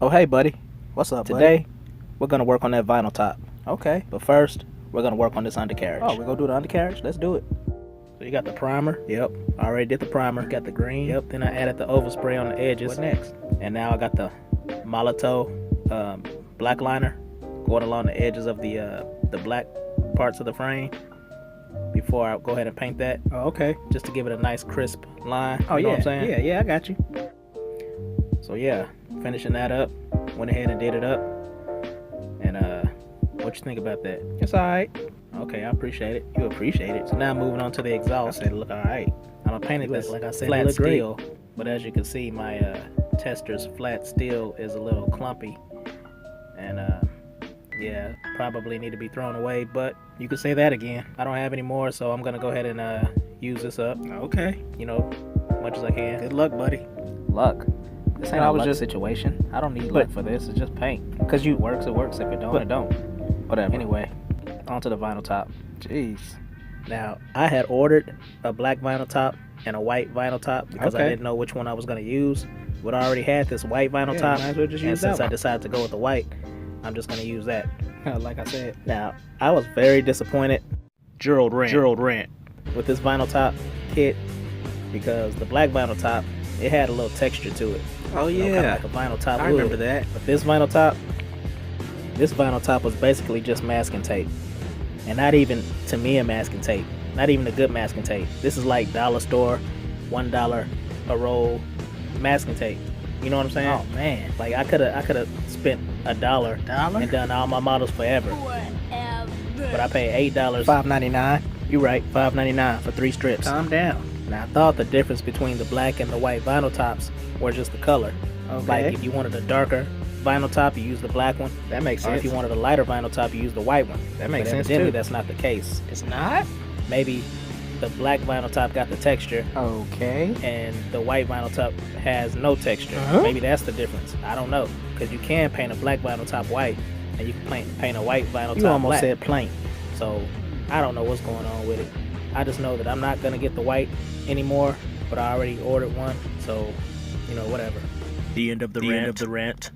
Oh, hey, buddy. What's up, Today, we're going to work on that vinyl top. Okay. But first, we're going to work on this undercarriage. Oh, we're going to do the undercarriage? Let's do it. So you got the primer. Yep. I already did the primer. Got the green. Yep. Then I added the overspray on the edges. What next? And now I got the Molotow black liner going along the edges of the black parts of the frame before I go ahead and paint that. Oh, okay. Just to give it a nice crisp line. Oh, you know yeah. what I'm saying? Yeah, I got you. So yeah, finishing that up. Went ahead and did it up. And what you think about that? It's alright. Okay, I appreciate it. You appreciate it. So now moving on to the exhaust. I said, look alright. I'm gonna paint it this, Like I said, flat look great. steel, but as you can see, my tester's flat steel is a little clumpy, and yeah, probably need to be thrown away. But you could say that again. I don't have any more, so I'm gonna go ahead and use this up. Okay. You know, much as I can. Good luck, buddy. Luck. This ain't I a was luck just- situation. I don't need But- luck for this. It's just paint. Because you... It works. It works. If it don't, But- it don't. Whatever. Anyway, onto the vinyl top. Jeez. Now, I had ordered a black vinyl top and a white vinyl top because I Okay. didn't know which one I was going to use. But I already had this white vinyl top, might as well just and use since that I one. decided to go with the white, I'm just going to use that. Like I said. Now, I was very disappointed, Gerald Rent. with this vinyl top kit because the black vinyl top, it had a little texture to it. Oh, You know, yeah. kinda like a vinyl top I would. remember that. But this vinyl top was basically just masking tape. And not even, to me, a masking tape. Not even a good masking tape. This is like dollar store, $1 a roll masking tape. You know what I'm saying? Oh, man. Like I could have spent $1 and done all my models forever. But I paid $8. $5.99. You're right, $5.99 for 3 strips. Calm down. Now I thought the difference between the black and the white vinyl tops were just the color. Okay. Like if you wanted a darker vinyl top, you use the black one. That makes Or sense. if you wanted a lighter vinyl top, you use the white one. That makes But sense, evidently too. that's not the case. It's not? Maybe the black vinyl top got the texture Okay. and the white vinyl top has no texture. Uh-huh. Maybe that's the difference. I don't know. Because you can paint a black vinyl top white and you can paint a white vinyl You top almost black. said plain. So I don't know what's going on with it. I just know that I'm not going to get the white anymore, but I already ordered one. So, you know, whatever. The end of the rent.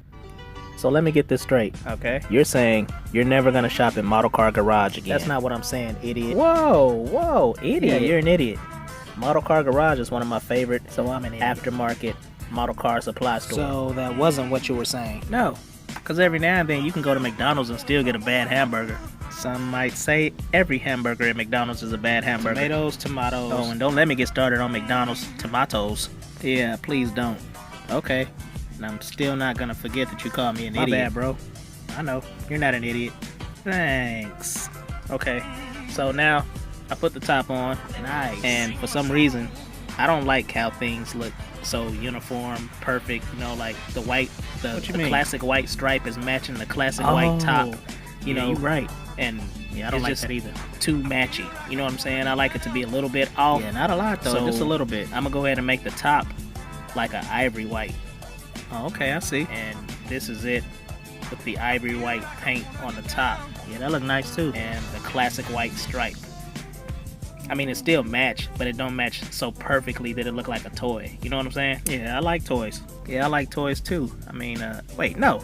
So let me get this straight. Okay. You're saying you're never going to shop at Model Car Garage again. That's not what I'm saying, idiot. Whoa, idiot. Yeah, you're an idiot. Model Car Garage is one of my favorite So I'm an idiot. aftermarket model car supply stores. So that wasn't what you were saying. No, because every now and then you can go to McDonald's and still get a bad hamburger. Some might say every hamburger at McDonald's is a bad hamburger. Tomatoes. Oh, and don't let me get started on McDonald's tomatoes. Yeah, please don't. Okay. And I'm still not gonna forget that you called me an My idiot. bad, bro. I know. You're not an idiot. Thanks. Okay. So now I put the top on, Nice. and for some reason, I don't like how things look so uniform, perfect. You know, like the white, What you the mean? classic white stripe is matching the classic white top. You yeah, know, you're right. and Yeah, I don't it's like just that either. too matchy. You know what I'm saying? I like it to be a little bit off. Yeah, not a lot though. So just a little bit. I'm gonna go ahead and make the top like an ivory white, Oh, okay, I see. and this is it with the ivory white paint on the top Yeah, that look nice too. and the classic white stripe. I mean, it still match, but it don't match so perfectly that it look like a toy. You know what I'm saying? Yeah, I like toys. Yeah, I like toys too. I mean, wait, no,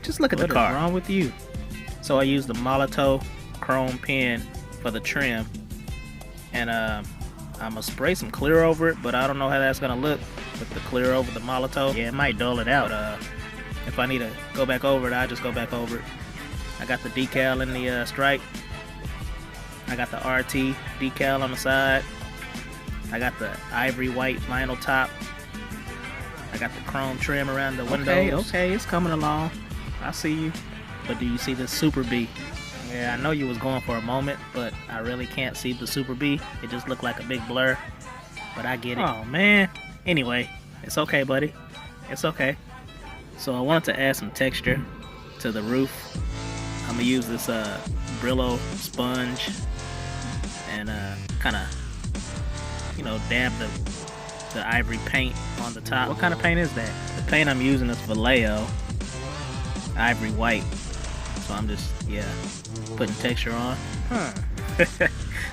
just look at What the is car. wrong with you? So I used the Molotow chrome pen for the trim, and I'm gonna spray some clear over it, but I don't know how that's gonna look with the clear over the Molotow. Yeah, it might dull it out. But if I need to go back over it, I'll just go back over it. I got the decal in the stripe. I got the RT decal on the side. I got the ivory white vinyl top. I got the chrome trim around the windows. Okay, it's coming along. I see you. But do you see this Super B? Yeah, I know you was going for a moment, but I really can't see the Super B. It just looked like a big blur. But I get it. Oh man. Anyway, it's okay, buddy. It's okay. So I wanted to add some texture to the roof. I'm gonna use this Brillo sponge and kind of, you know, dab the ivory paint on the top. What kind of paint is that? The paint I'm using is Vallejo ivory white. So I'm just, yeah, putting texture on. Huh.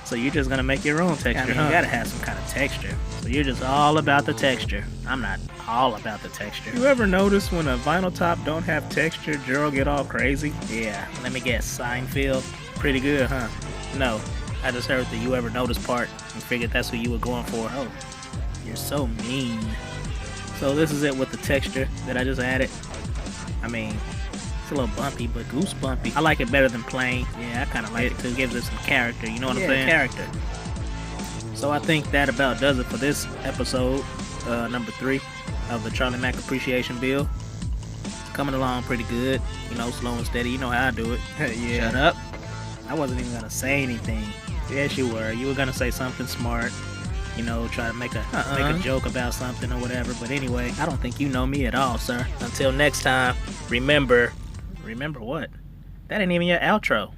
So you're just gonna make your own texture, I mean, huh? you gotta have some kind of texture. So you're just all about the texture. I'm not all about the texture. You ever notice when a vinyl top don't have texture, Gerald get all crazy? Yeah, let me guess, Seinfeld? Pretty good, huh? No, I just heard the you ever notice part and figured that's what you were going for. Oh, You're so mean. so this is it with the texture that I just added. I mean, it's a little bumpy, but goose bumpy. I like it better than plain. Yeah, I kind of like it too. Gives it some character, you know what I'm Yeah, saying? character. So I think that about does it for this episode, number 3 of the Charlie Mack Appreciation Bill. It's coming along pretty good, you know, slow and steady. You know how I do it. Yeah. Shut up. I wasn't even gonna say anything. Yes, you were. You were gonna say something smart. You know, try to make a joke about something or whatever. But anyway, I don't think you know me at all, sir. Until next time, remember Remember what? That ain't even your outro.